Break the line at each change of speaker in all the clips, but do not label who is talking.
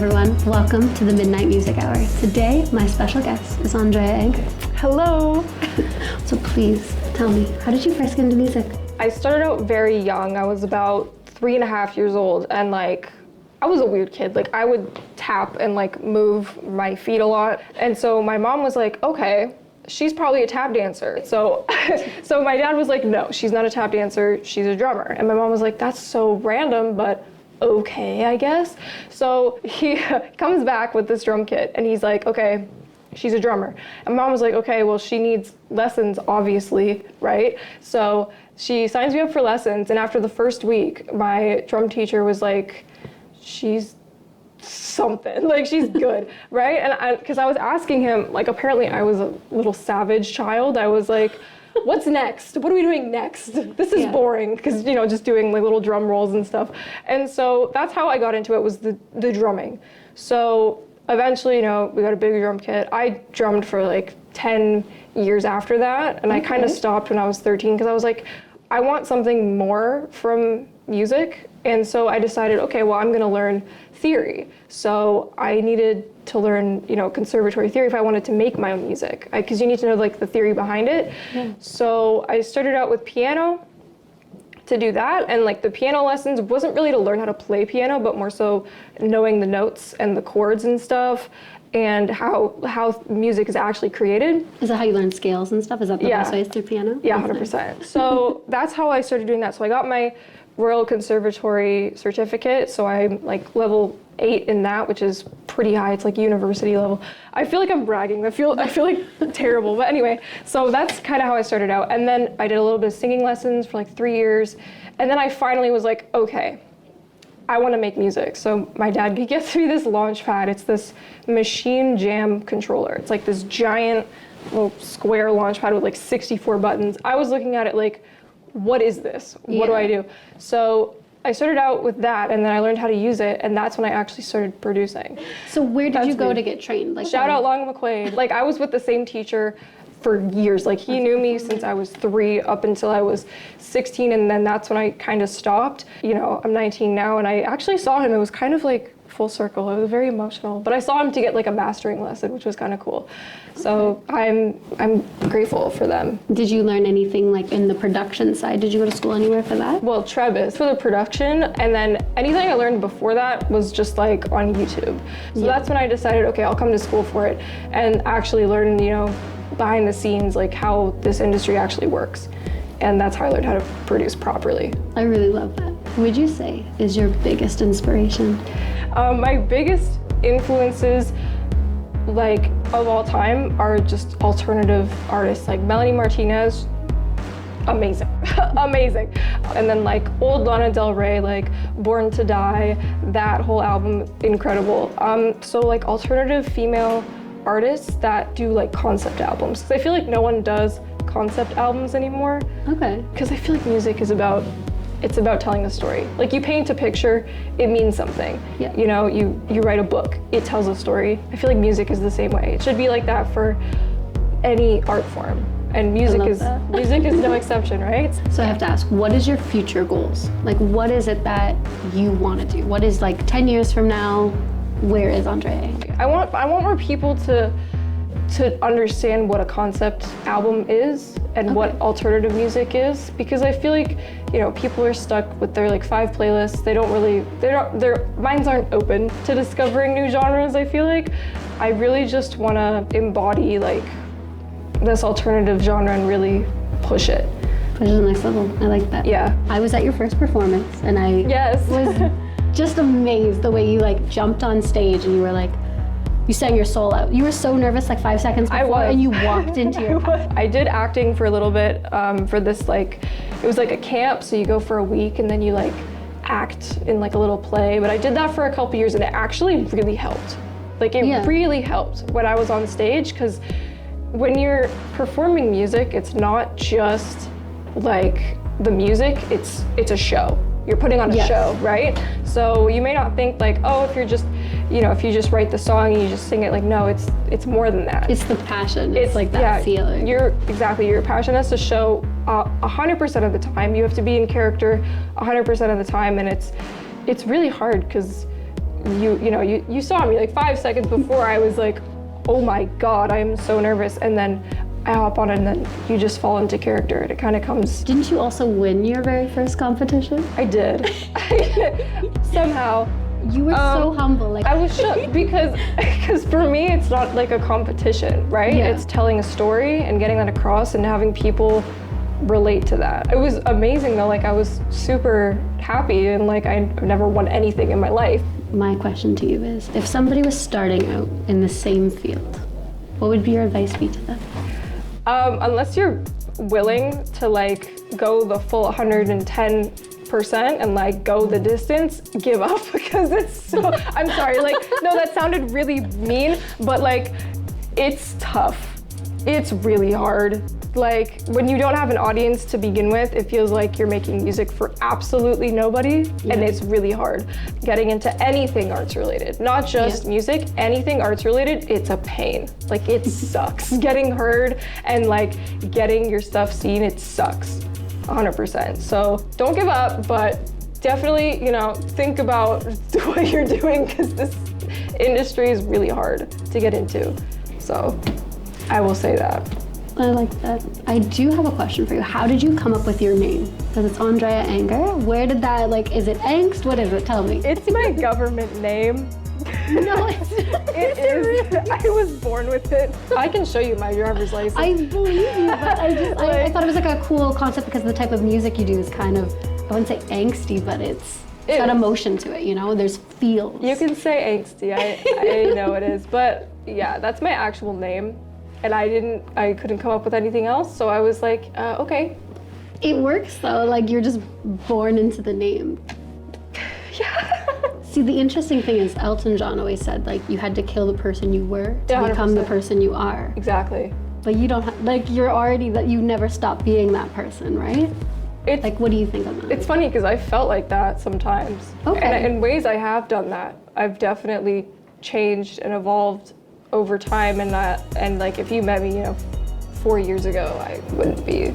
everyone. Welcome to the Midnight Music Hour. Today, my special guest is Andrea Anger.
Hello.
So please tell me, how did you first get into music?
I started out very young. I was about 3.5 years old, and I was a weird kid. I would tap and move my feet a lot. And so my mom was like, okay, she's probably a tap dancer. So my dad was like, no, she's not a tap dancer, she's a drummer. And my mom was like, that's so random, but okay, I guess. So he comes back with this drum kit and he's like, okay, she's a drummer. And mom was like, okay, well, she needs lessons, obviously, right? So she signs me up for lessons, and after the first week, my drum teacher was like, she's something, she's good, right? And because I was asking him, apparently I was a little savage child. I was like, what's next? What are we doing next? This is boring, because, just doing little drum rolls and stuff. And so that's how I got into it, was the drumming. So eventually, we got a big drum kit. I drummed for 10 years after that, and I kind of stopped when I was 13, because I was like, I want something more from music. And so I decided, okay, well, I'm gonna learn theory. So I needed to learn, conservatory theory if I wanted to make my own music, because you need to know the theory behind it. Yeah. So I started out with piano to do that, and the piano lessons wasn't really to learn how to play piano, but more so knowing the notes and the chords and stuff, and how music is actually created.
Is that how you learn scales and stuff? Is that the best way, is through piano?
Yeah, 100%. So that's how I started doing that. So I got my Royal Conservatory certificate, so I'm level 8 in that, which is pretty high. It's university level. I feel like I'm bragging. I feel terrible, but anyway. So that's kind of how I started out, and then I did a little bit of singing lessons for 3 years, and then I finally was like, okay, I want to make music. So my dad, he gets me this launch pad. It's this machine jam controller. It's this giant little square launch pad with 64 buttons. I was looking at it what is this? What do I do? So I started out with that, and then I learned how to use it, and that's when I actually started producing.
So where did you go to get trained?
Shout out Long McQuaid. I was with the same teacher for years. He knew me since I was 3 up until I was 16, and then that's when I kind of stopped. I'm 19 now, and I actually saw him. It was kind of full circle. It was very emotional, but I saw him to get a mastering lesson, which was kind of cool. So I'm grateful for them.
Did you learn anything in the production side? Did you go to school anywhere for that?
Well, Trebas for the production, and then anything I learned before that was just on YouTube. So that's when I decided, okay, I'll come to school for it and actually learn, behind the scenes, how this industry actually works. And that's how I learned how to produce properly.
I really love that. Who would you say is your biggest inspiration?
My biggest influences, of all time, are just alternative artists, Melanie Martinez. Amazing, amazing. And then old Lana Del Rey, Born to Die, that whole album, incredible. So alternative female artists that do concept albums. 'Cause I feel no one does concept albums anymore. Okay. Because I feel music is about telling a story. You paint a picture, it means something. Yeah. You write a book, it tells a story. I feel music is the same way. It should be like that for any art form. And music is no exception, right?
So I have to ask, what is your future goals? What is it that you want to do? What is 10 years from now, where is Andrea?
I want more people to understand what a concept album is and what alternative music is, because I feel people are stuck with their 5 playlists. Their minds aren't open to discovering new genres. I feel I really just want to embody this alternative genre and really push it.
Push it to the next level. I like that.
Yeah.
I was at your first performance, and I was just amazed the way you jumped on stage and you were you sang your soul out. You were so nervous 5 seconds before, and you walked into your...
I did acting for a little bit for this, it was a camp, so you go for a week and then you act in a little play. But I did that for a couple years, and it actually really helped. It really helped when I was on stage, because when you're performing music, it's not just the music, it's a show. You're putting on a show, right? So you may not think oh, if you're just, if you just write the song and you just sing it, no, it's more than that.
It's the passion. It's that feeling.
Your passion has to show 100% of the time. You have to be in character 100% of the time, and it's really hard, because you saw me like 5 seconds before. I was like, oh my God, I am so nervous. And then I hop on it and then you just fall into character and it kind of comes.
Didn't you also win your very first competition?
I did. Somehow.
You were so humble. Like
I was shook because for me, it's not like a competition, right?
Yeah.
It's telling a story and getting that across and having people relate to that. It was amazing though. Like I was super happy and like I've never won anything in my life.
My question to you is, if somebody was starting out in the same field, what would your advice be to them?
Unless you're willing to like go the full 110% and like go the distance, give up because it's so, I'm sorry, like, no, that sounded really mean, but like, it's tough. It's really hard. Like, when you don't have an audience to begin with, it feels like you're making music for absolutely nobody, and it's really hard. Getting into anything arts related, not just music, anything arts related, it's a pain. Like, it sucks. Getting heard and like getting your stuff seen, it sucks, 100%. So don't give up, but definitely, think about what you're doing because this industry is really hard to get into. So I will say that.
I like that. I do have a question for you. How did you come up with your name? Because it's Andrea Anger. Where did that, is it angst? What is it? Tell me.
It's my government name.
No, it's
it is. I was born with it. I can show you my driver's license.
I believe you, but I thought it was like a cool concept because the type of music you do is kind of, I wouldn't say angsty, but it's got emotion to it, There's feels.
You can say angsty. I know it is, but yeah, that's my actual name. And I couldn't come up with anything else, so I was like, okay.
It works though, like you're just born into the name.
Yeah.
See, the interesting thing is Elton John always said, like, you had to kill the person you were to
100%.
become the person you are.
Exactly.
But you don't have, you're already, that you never stop being that person, right? What do you think of that?
It's funny because I felt like that sometimes.
Okay.
And in ways I have done that. I've definitely changed and evolved over time, and like if you met me 4 years ago, I wouldn't be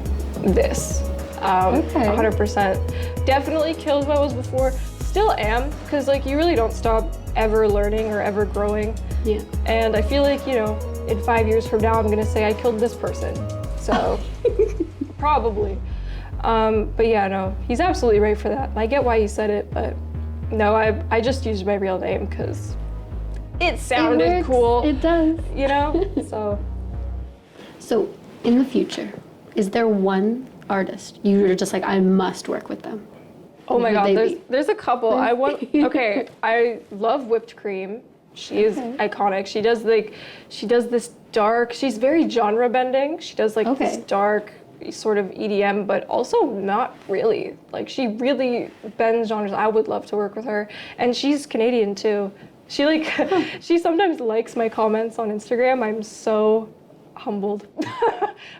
this. 100%. Definitely killed who I was before. Still am, because like you really don't stop ever learning or ever growing.
Yeah.
And I feel like in 5 years from now I'm gonna say I killed this person. So probably. But yeah, no, he's absolutely right for that. I get why he said it, but no, I just used my real name because it sounded cool.
It does. So in the future, is there one artist you're just like, I must work with them?
Oh my God, there's a couple. I love Whipped Cream. She is iconic. She does this dark, she's very genre bending. She does this dark sort of EDM, but also not really. Like she really bends genres. I would love to work with her. And she's Canadian too. She she sometimes likes my comments on Instagram. I'm so humbled.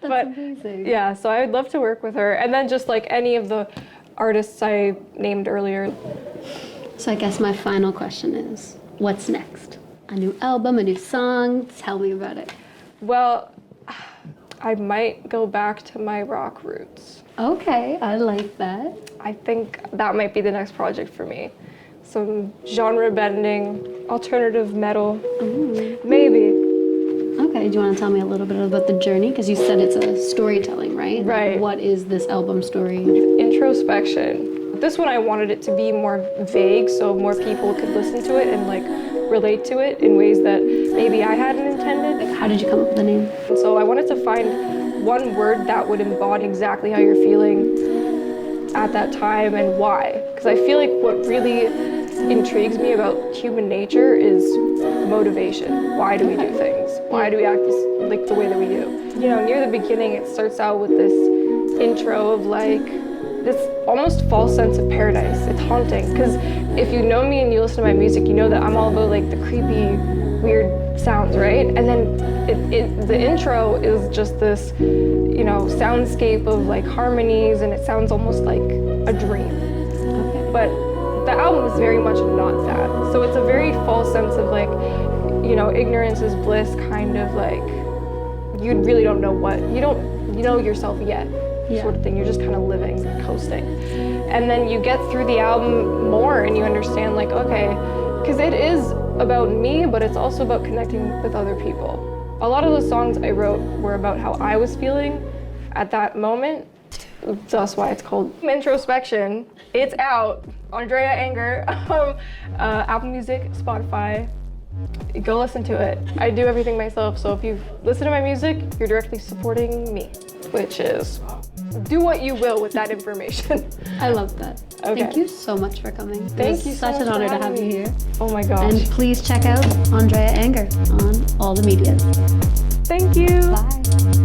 That's amazing.
Yeah, so I would love to work with her. And then just like any of the artists I named earlier.
So I guess my final question is, what's next? A new album, a new song? Tell me about it.
Well, I might go back to my rock roots.
Okay, I like that.
I think that might be the next project for me. Some genre bending, alternative metal, maybe.
Okay, do you want to tell me a little bit about the journey? Because you said it's a storytelling, right?
Right.
What is this album story?
Introspection. This one I wanted it to be more vague so more people could listen to it and relate to it in ways that maybe I hadn't intended.
How did you come up with the name?
And so I wanted to find one word that would embody exactly how you're feeling at that time and why. Because I feel like what really intrigues me about human nature is motivation. Why do we do things? Why do we act the way that we do? Near the beginning, it starts out with this intro of this almost false sense of paradise. It's haunting because if you know me and you listen to my music, you know that I'm all about the creepy, weird sounds, right? And then the intro is just this, soundscape of harmonies, and it sounds almost like a dream.
Okay.
But the album is very much not that. So it's a very false sense of ignorance is bliss, kind of you really don't know you don't know yourself yet. Sort of thing. You're just kind of living, coasting. And then you get through the album more and you understand okay, Because it is about me, but it's also about connecting with other people. A lot of the songs I wrote were about how I was feeling at that moment. That's why it's called Introspection. It's out. Andrea Anger. Apple Music, Spotify. Go listen to it. I do everything myself, so if you listen to my music, you're directly supporting me, which is do what you will with that information.
I love that.
Okay.
Thank you so much for coming.
Thank you so
such
much
an honor
for
to have
having
you
me.
here.
Oh my gosh.
And please check out Andrea Anger on all the medias.
Thank you.
Bye.